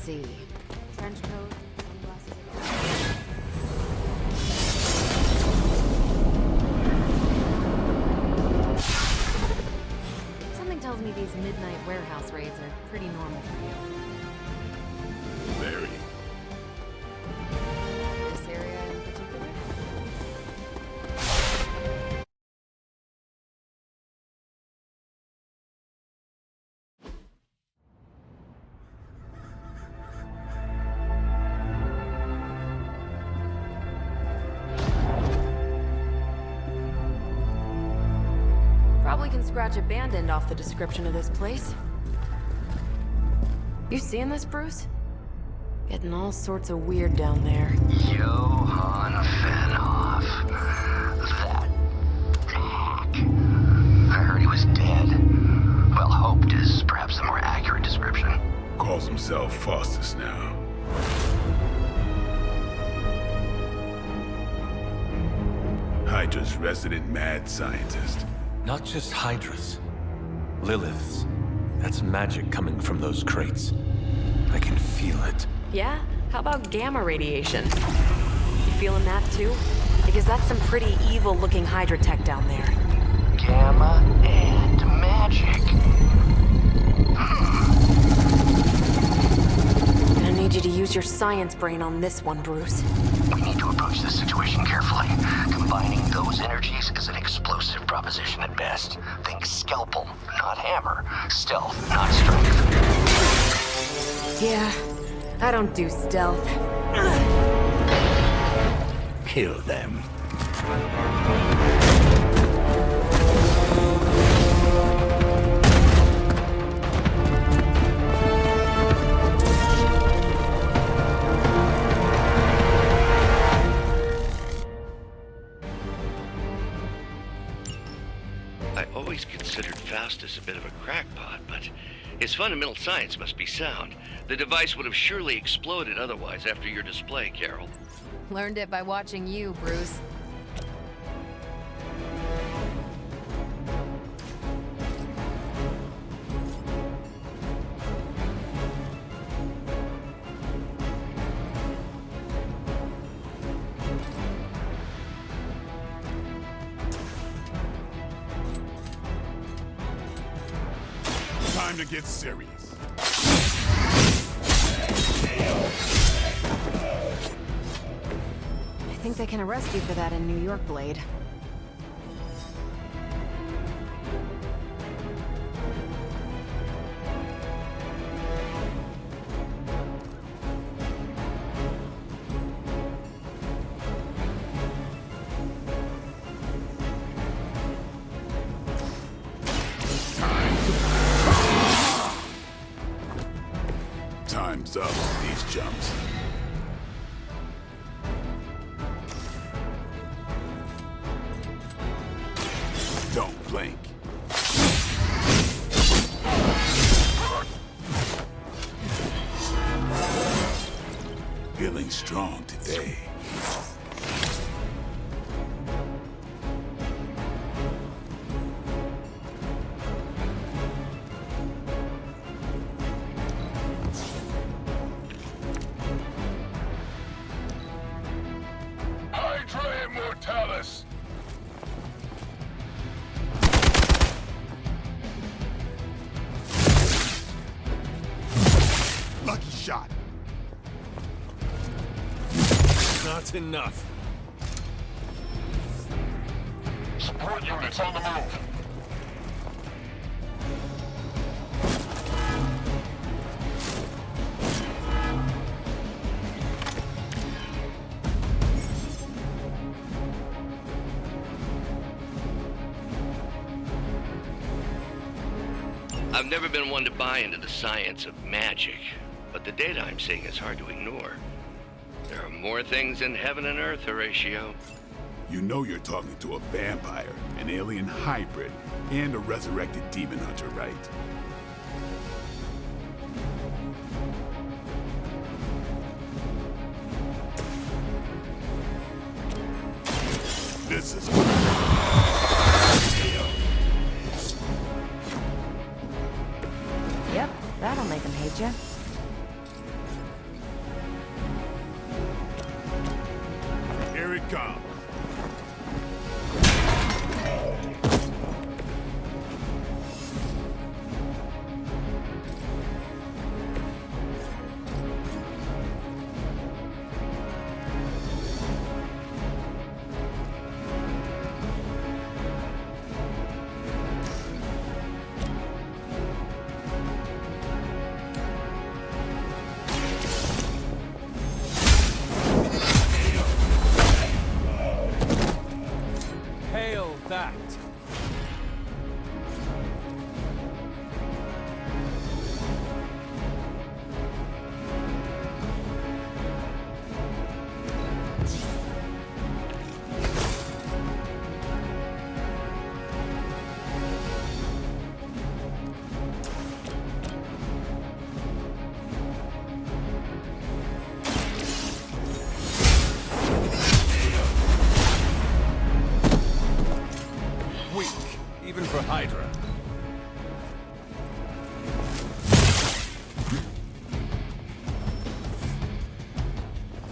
see. Trench coat, glasses. Something tells me these midnight warehouse raids are pretty normal for you. Very. This area in particular? Probably can scratch a band end off the description of this place. You seeing this, Bruce? Getting all sorts of weird down there. Johann Fenhoff. That hack. I heard he was dead. Well, hoped is perhaps a more accurate description. Calls himself Faustus now. Hydra's resident mad scientist. Not just Hydras. Liliths. That's magic coming from those crates. I can feel it. Yeah? How about gamma radiation? You feeling that too? Because that's some pretty evil-looking Hydra tech down there. Gamma and magic. I need you to use your science brain on this one, Bruce. We need to approach this situation carefully. Combining those energies is an explosive proposition at best. Think scalpel, not hammer. Stealth, not strength. Yeah, I don't do stealth. Kill them. I always considered Faustus a bit of a crackpot, but his fundamental science must be sound. The device would have surely exploded otherwise after your display, Carol. Learned it by watching you, Bruce. Time to get serious. I think they can arrest you for that in New York, Blade. Time's up with these jumps. Don't blink. Feeling strong today. Hydra Immortalis! Lucky shot. Not enough. Support units on the move. I've never been one to buy into the science of magic, but the data I'm seeing is hard to ignore. There are more things in heaven and earth, Horatio. You know you're talking to a vampire, an alien hybrid, and a resurrected demon hunter, right? This is... Yep, that'll make them hate you. even for Hydra.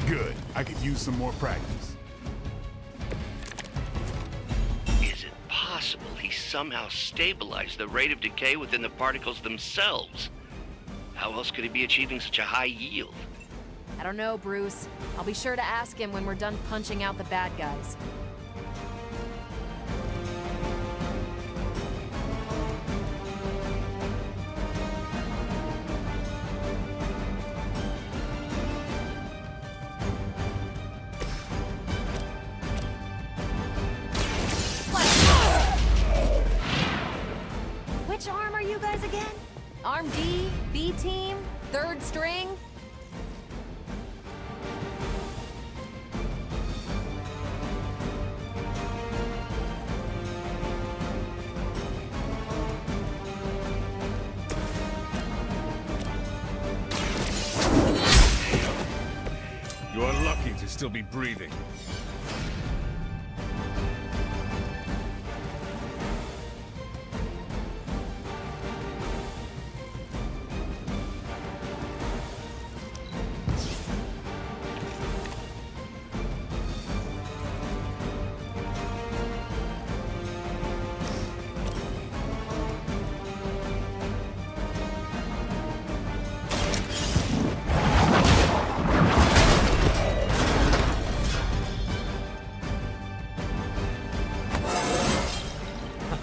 Good. I could use some more practice. Is it possible he somehow stabilized the rate of decay within the particles themselves? How else could he be achieving such a high yield? I don't know, Bruce. I'll be sure to ask him when we're done punching out the bad guys. Which arm are you guys again? Arm D, B team, third string? You are lucky to still be breathing.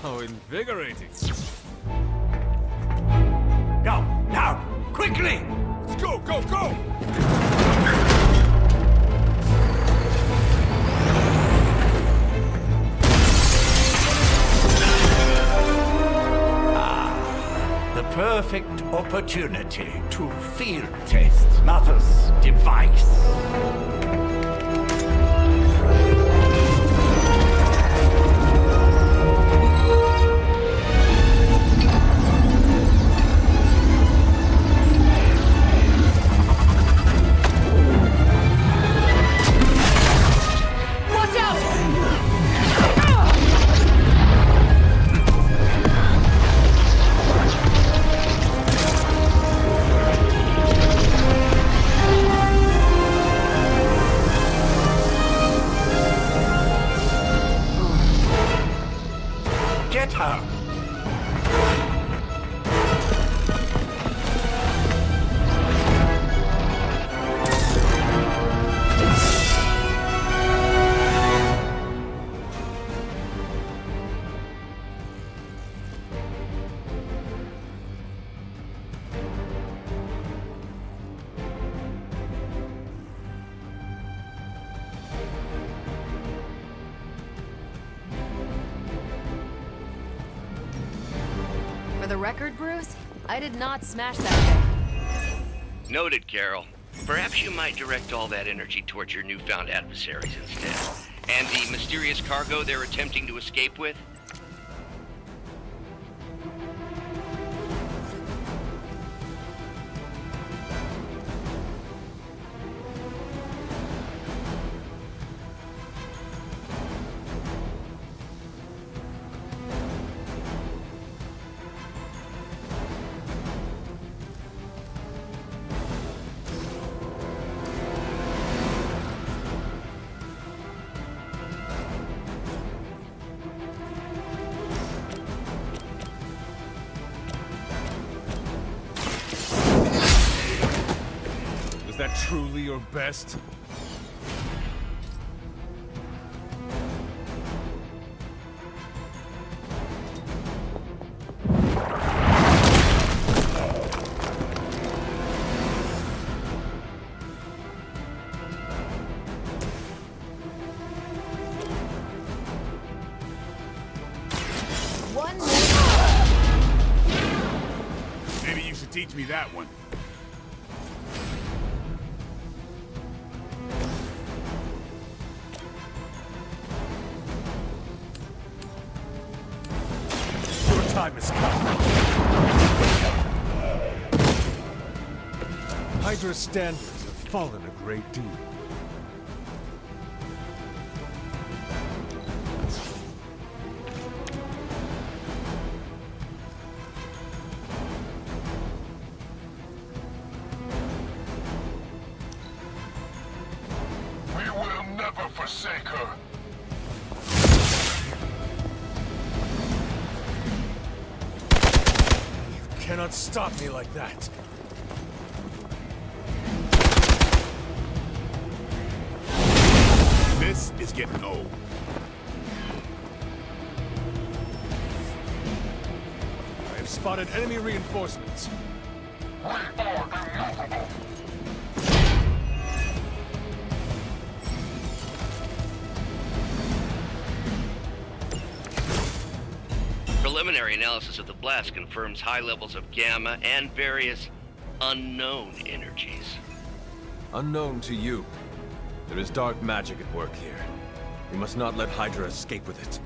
How invigorating. Go, now, quickly! Let's go, go, go! The perfect opportunity to field test Mother's device. Watch out! Get her! For the record, Bruce, I did not smash that thing. Noted, Carol. Perhaps you might direct all that energy towards your newfound adversaries instead. And the mysterious cargo they're attempting to escape with? Was that truly your best? One more. Maybe you should teach me that one. Your time has come. Hydra's standards have fallen a great deal. cannot stop me like that. This is getting old. I have spotted enemy reinforcements. Preliminary analysis of the blast confirms high levels of gamma and various unknown energies. Unknown to you, there is dark magic at work here. We must not let Hydra escape with it.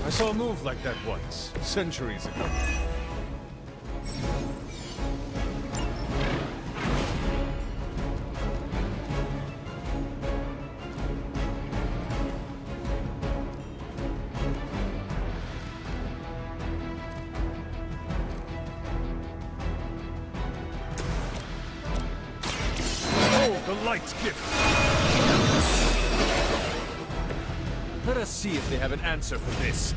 I saw a move like that once, centuries ago. Oh, the light's gift! Let us see if they have an answer for this.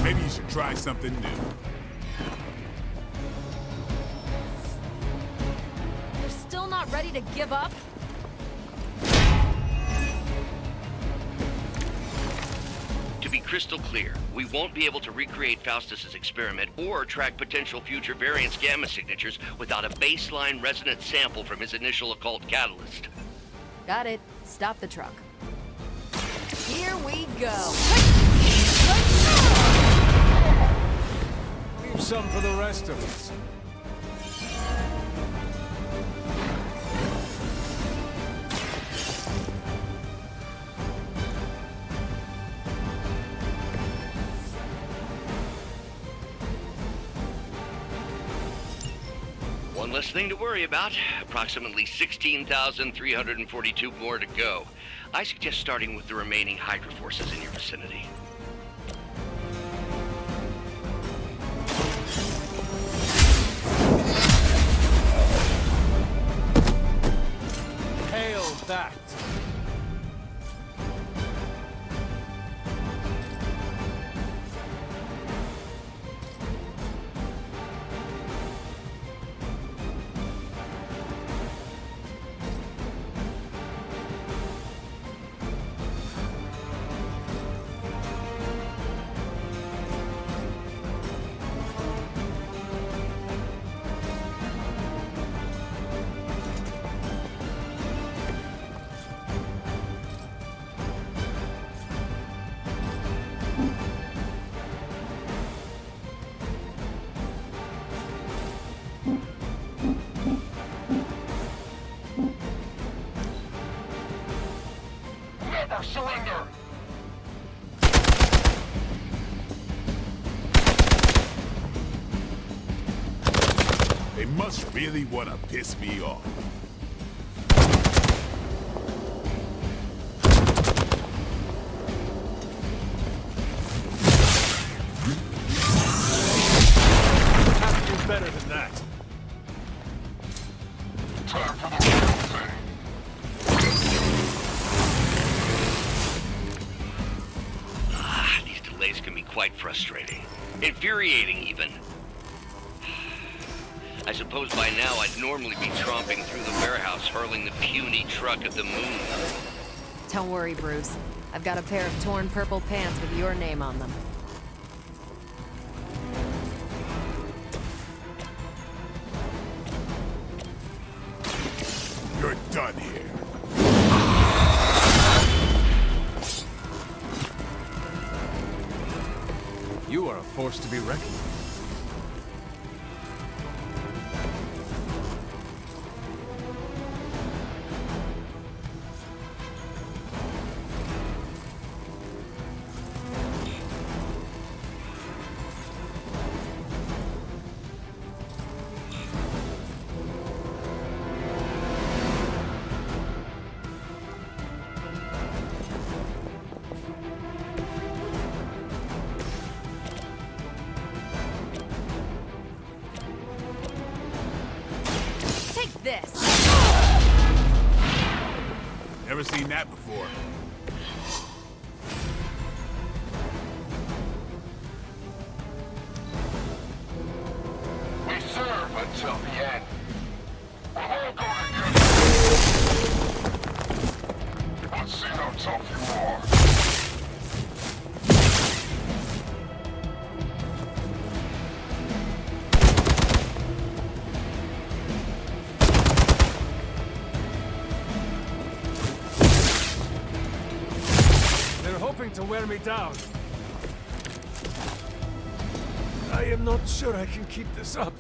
Maybe you should try something new. You're still not ready to give up? To be crystal clear, we won't be able to recreate Faustus's experiment or track potential future variance gamma signatures without a baseline resonant sample from his initial occult catalyst. Got it. Stop the truck. Here we go. Leave some for the rest of us. One less thing to worry about. Approximately 16,342 more to go. I suggest starting with the remaining Hydra forces in your vicinity. Hail that! Never surrender! They must really want to piss me off. Have to do better than that. Time for the real thing. These delays can be quite frustrating. Infuriating, even. I suppose by now I'd normally be tromping through the warehouse, hurling the puny truck at the moon. Don't worry, Bruce. I've got a pair of torn purple pants with your name on them. You're done here. You are a force to be reckoned with. This. Never seen that before. We serve until the end. We'll all go together. Let's see how tough you are. To wear me down. I am not sure I can keep this up.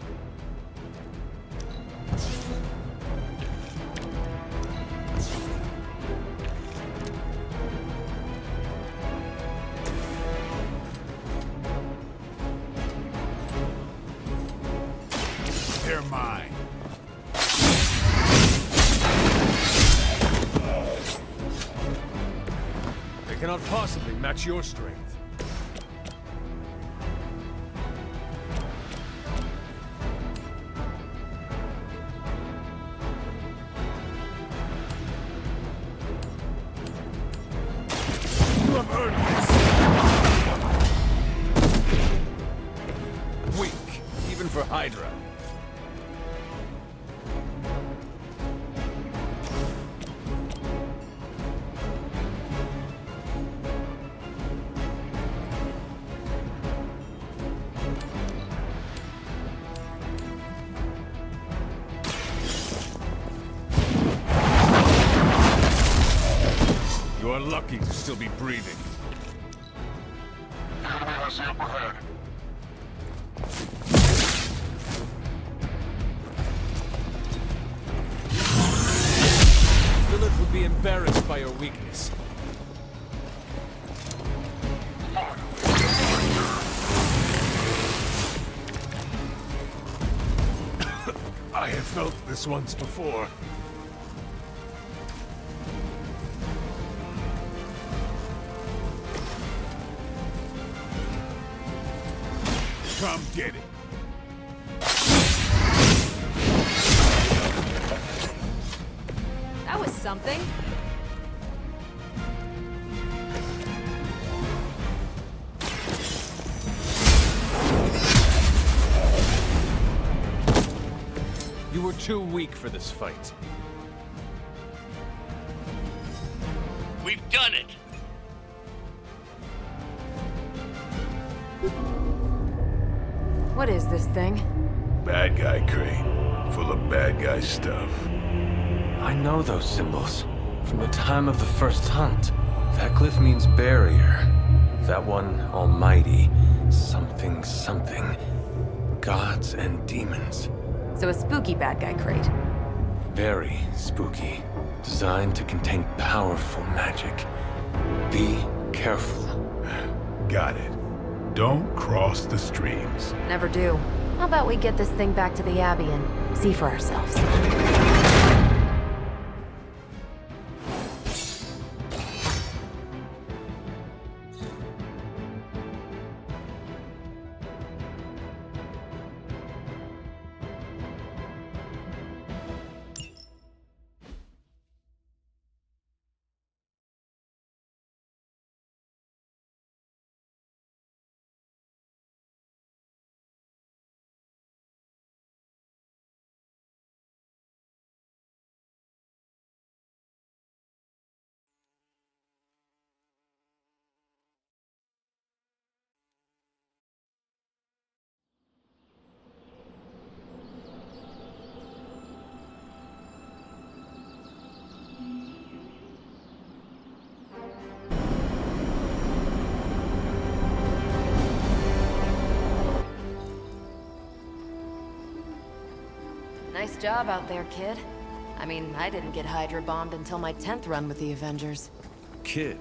They're mine. They cannot possibly match your strength. You have earned this. Weak, even for Hydra. You are lucky to still be breathing. The enemy has the upper hand. Lilith would be embarrassed by your weakness. I have felt this once before. Come get it. That was something. You were too weak for this fight. We've done it! What is this thing? Bad guy crate. Full of bad guy stuff. I know those symbols from the time of the first hunt. That glyph means barrier. That one, almighty. Something, something. Gods and demons. So a spooky bad guy crate. Very spooky. Designed to contain powerful magic. Be careful. Got it. Don't cross the streams. Never do. How about we get this thing back to the Abbey and see for ourselves? Nice job out there, kid. I mean, I didn't get Hydra bombed until my 10th run with the Avengers. Kid,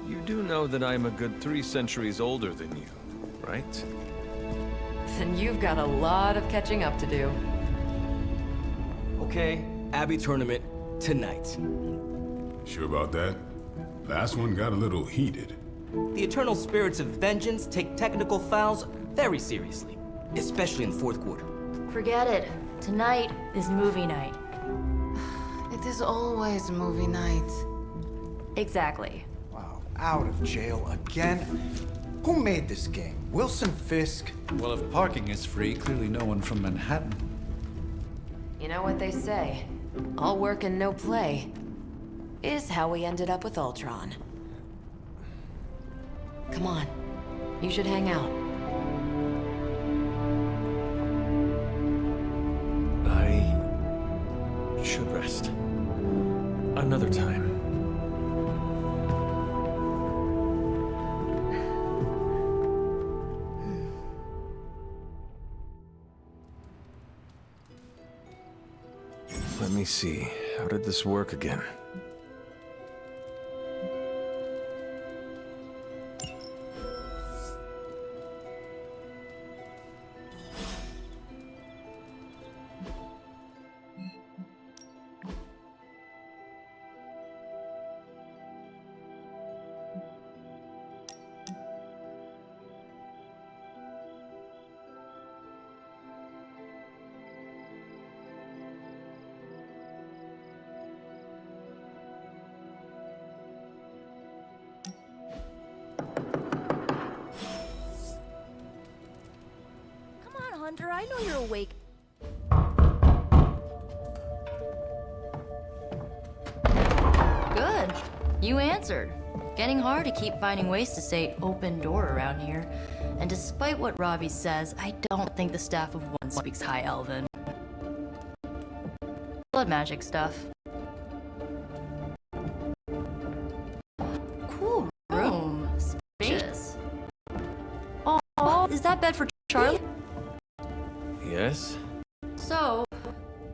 you do know that I'm a good 3 centuries older than you, right? Then you've got a lot of catching up to do. Okay, Abbey tournament tonight. Sure about that? Last one got a little heated. The eternal spirits of vengeance take technical fouls very seriously, especially in fourth quarter. Forget it. Tonight is movie night. It is always movie night. Exactly. Wow, out of jail again? Who made this game? Wilson Fisk? Well, if parking is free, clearly no one from Manhattan. You know what they say? All work and no play is how we ended up with Ultron. Come on. You should hang out. I should rest. Another time. Let me see. How did this work again? Hunter, I know you're awake. Good. You answered. Getting hard to keep finding ways to say open door around here. And despite what Robbie says, I don't think the staff of one speaks High Elven. Blood magic stuff. Cool room. Spacious. Oh, is that bed for Charlie? Yes? So,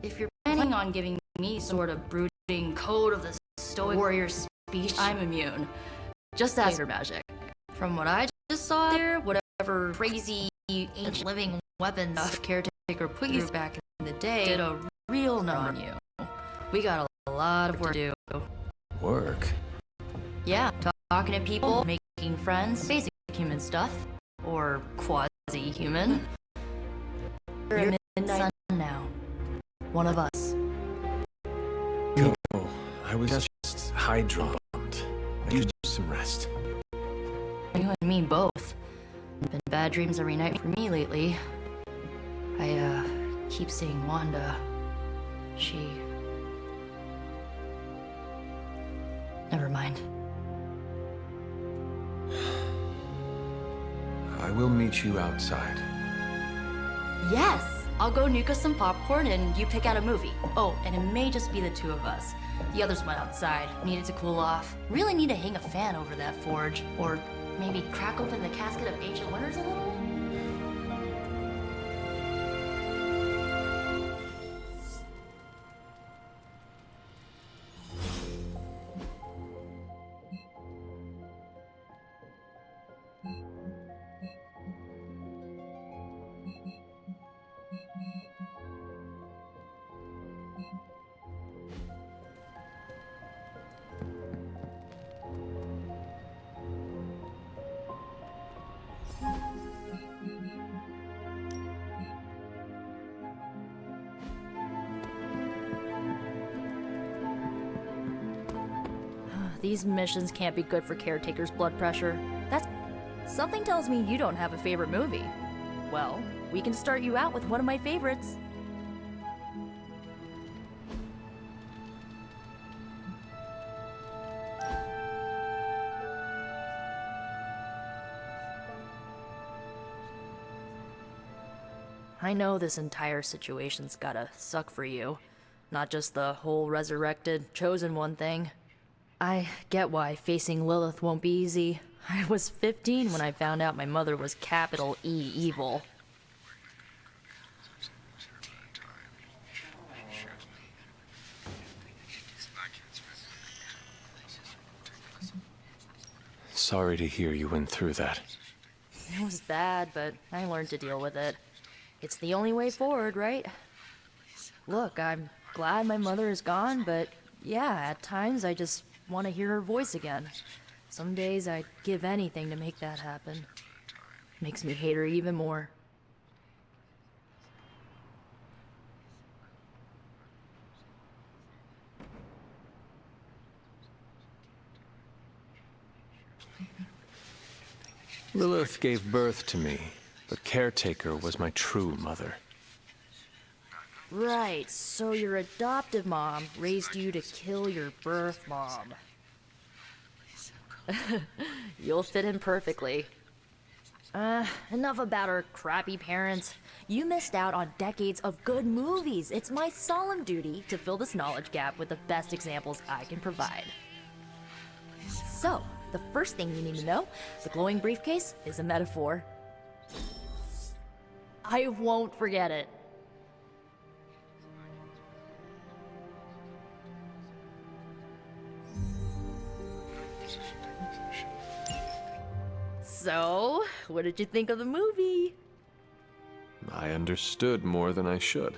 if you're planning on giving me sort of brooding code of the stoic warrior speech, I'm immune. Just ask for magic. From what I just saw there, whatever crazy ancient living weapon stuff caretaker put you back in the day did a real number on you. We got a lot of work to do. Work? Yeah, talking to people, making friends, basic human stuff. Or quasi-human. You're midnight sun now. One of us. No, I was just Hydra bombed. I could use some rest. You and me both. Been bad dreams every night for me lately. I, keep seeing Wanda. She... Never mind. I will meet you outside. Yes! I'll go nuke us some popcorn and you pick out a movie. Oh, and it may just be the two of us. The others went outside, needed to cool off. Really need to hang a fan over that forge. Or maybe crack open the casket of ancient wonders a little? These missions can't be good for Caretaker's blood pressure. That's... Something tells me you don't have a favorite movie. Well, we can start you out with one of my favorites. I know this entire situation's gotta suck for you. Not just the whole resurrected, chosen one thing. I get why facing Lilith won't be easy. I was 15 when I found out my mother was capital E evil. sorry to hear you went through that. It was bad, but I learned to deal with it. It's the only way forward, right? Look, I'm glad my mother is gone, but yeah, at times I just want to hear her voice again. Some days I'd give anything to make that happen. Makes me hate her even more. Lilith gave birth to me, but Caretaker was my true mother. Right, so your adoptive mom raised you to kill your birth mom. You'll fit in perfectly. Enough about her crappy parents. You missed out on decades of good movies. It's my solemn duty to fill this knowledge gap with the best examples I can provide. So, the first thing you need to know, the glowing briefcase is a metaphor. I won't forget it. So, what did you think of the movie? I understood more than I should.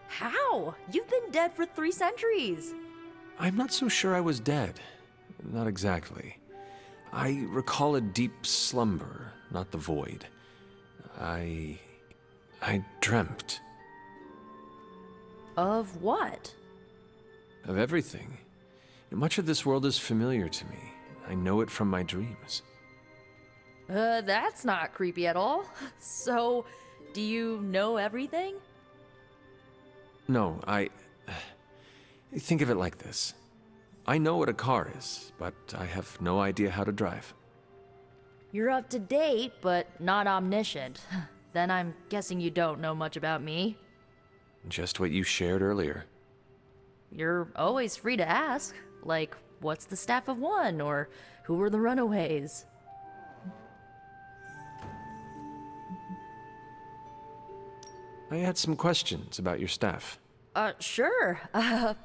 How? You've been dead for 3 centuries. I'm not so sure I was dead. Not exactly. I recall a deep slumber, not the void. I dreamt. Of what? Of everything. Much of this world is familiar to me. I know it from my dreams. That's not creepy at all. So, do you know everything? No, think of it like this. I know what a car is, but I have no idea how to drive. You're up to date, but not omniscient. Then I'm guessing you don't know much about me. Just what you shared earlier. You're always free to ask. Like, what's the staff of one? Or who were the runaways? I had some questions about your staff. Sure.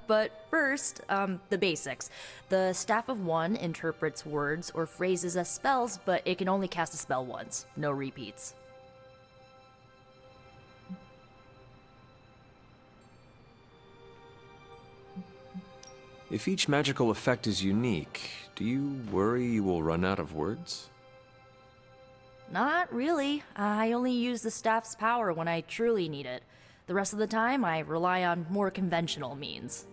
But first, the basics. The staff of one interprets words or phrases as spells, but it can only cast a spell once. No repeats. If each magical effect is unique, do you worry you will run out of words? Not really. I only use the staff's power when I truly need it. The rest of the time, I rely on more conventional means.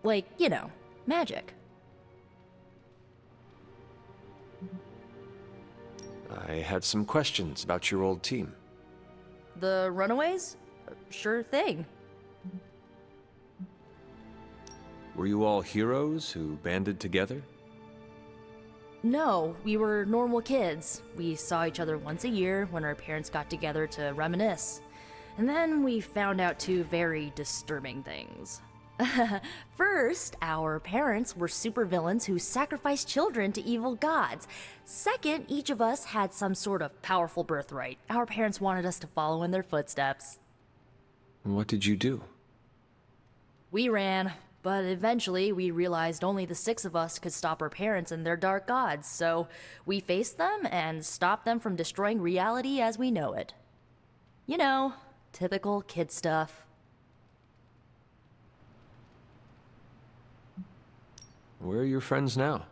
Like, you know, magic. I had some questions about your old team. The runaways? Sure thing. Were you all heroes who banded together? No, we were normal kids. We saw each other once a year when our parents got together to reminisce. And then we found out 2 very disturbing things. First, our parents were supervillains who sacrificed children to evil gods. Second, each of us had some sort of powerful birthright. Our parents wanted us to follow in their footsteps. What did you do? We ran, but eventually we realized only the 6 of us could stop our parents and their dark gods, so we faced them and stopped them from destroying reality as we know it. You know, typical kid stuff. Where are your friends now?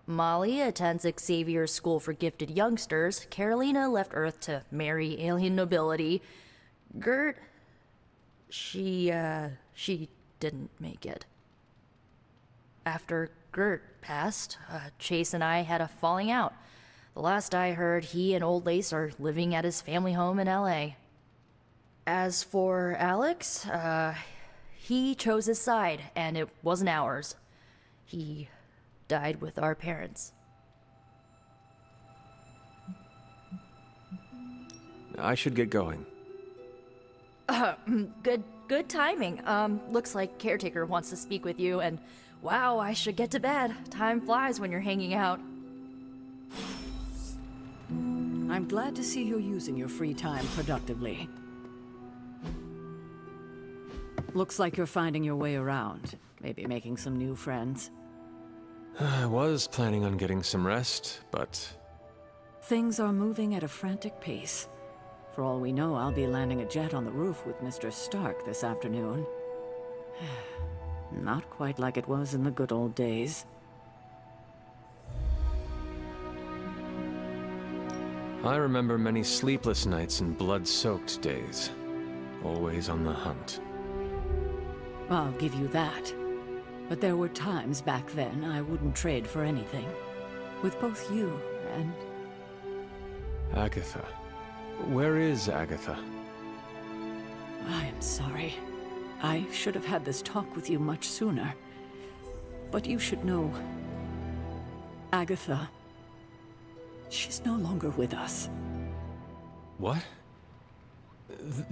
Molly attends Xavier's School for Gifted Youngsters. Carolina left Earth to marry alien nobility. Gert... She didn't make it. After Gert passed, Chase and I had a falling out. The last I heard, he and Old Lace are living at his family home in LA. As for Alex, he chose his side, and it wasn't ours. He died with our parents. I should get going. Good timing. Looks like Caretaker wants to speak with you, and wow, I should get to bed. Time flies when you're hanging out. I'm glad to see you're using your free time productively. Looks like you're finding your way around. Maybe making some new friends. I was planning on getting some rest, but... Things are moving at a frantic pace. For all we know, I'll be landing a jet on the roof with Mr. Stark this afternoon. Not quite like it was in the good old days. I remember many sleepless nights and blood-soaked days. Always on the hunt. I'll give you that. But there were times back then I wouldn't trade for anything. With both you and... Agatha. Where is Agatha? I am sorry. I should have had this talk with you much sooner. But you should know... Agatha... She's no longer with us. What?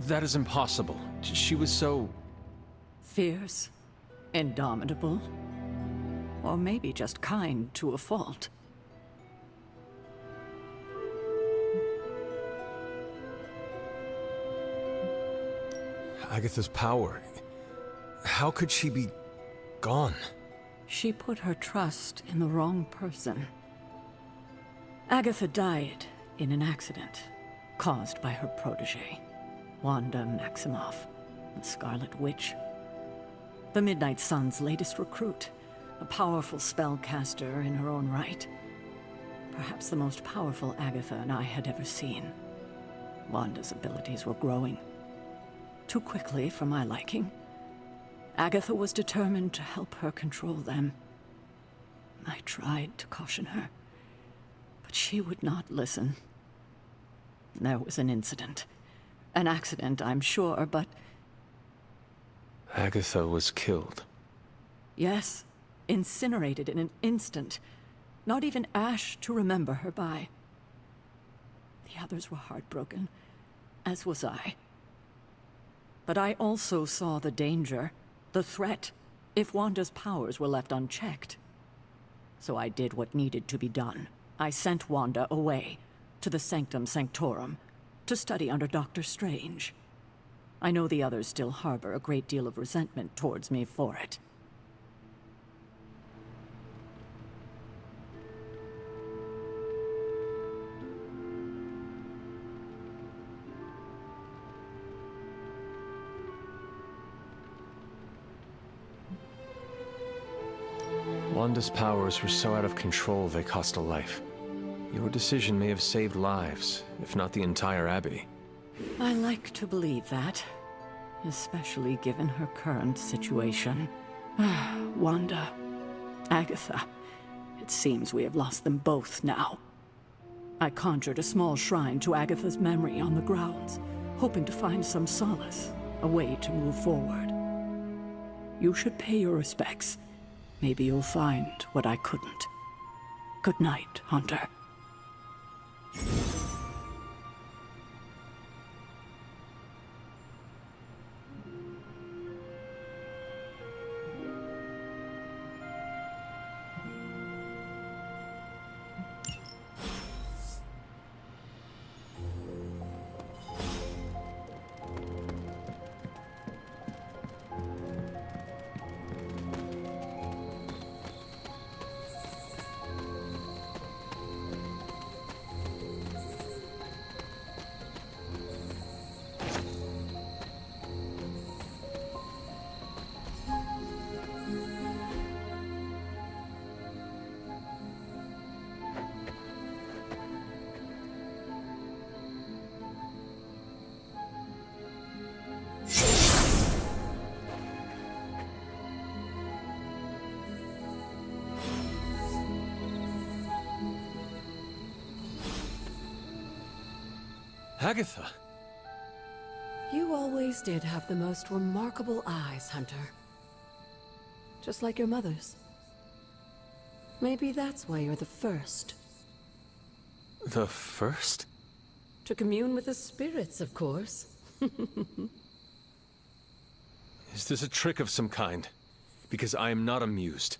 That is impossible. She was so... Fierce, indomitable, or maybe just kind to a fault. Agatha's power... How could she be... gone? She put her trust in the wrong person. Agatha died in an accident caused by her protege, Wanda Maximoff, the Scarlet Witch. The Midnight Sun's latest recruit, a powerful spellcaster in her own right. Perhaps the most powerful Agatha and I had ever seen. Wanda's abilities were growing. Too quickly for my liking. Agatha was determined to help her control them. I tried to caution her, but she would not listen. There was an incident. An accident, I'm sure, but... Agatha was killed. Yes, incinerated in an instant. Not even ash to remember her by. The others were heartbroken, as was I. But I also saw the danger, the threat, if Wanda's powers were left unchecked. So I did what needed to be done. I sent Wanda away, to the Sanctum Sanctorum, to study under Dr. Strange. I know the others still harbor a great deal of resentment towards me for it. Wanda's powers were so out of control they cost a life. Your decision may have saved lives, if not the entire Abbey. I like to believe that, especially given her current situation. Wanda, Agatha, it seems we have lost them both now. I conjured a small shrine to Agatha's memory on the grounds, hoping to find some solace, a way to move forward. You should pay your respects. Maybe you'll find what I couldn't. Good night, Hunter. Agatha! You always did have the most remarkable eyes, Hunter. Just like your mother's. Maybe that's why you're the first. The first? To commune with the spirits, of course. Is this a trick of some kind? Because I am not amused.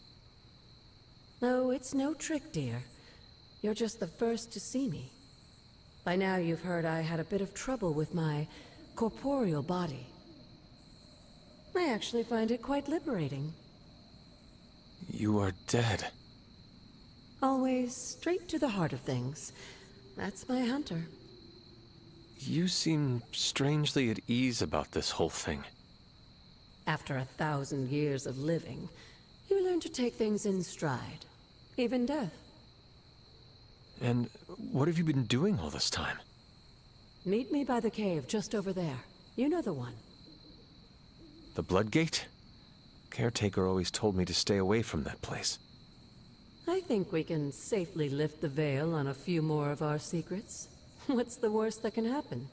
No, it's no trick, dear. You're just the first to see me. By now you've heard I had a bit of trouble with my corporeal body. I actually find it quite liberating. You are dead. Always straight to the heart of things. That's my hunter. You seem strangely at ease about this whole thing. After 1,000 years of living, you learn to take things in stride. Even death. And what have you been doing all this time? Meet me by the cave just over there. You know the one. The Bloodgate? Caretaker always told me to stay away from that place. I think we can safely lift the veil on a few more of our secrets. What's the worst that can happen?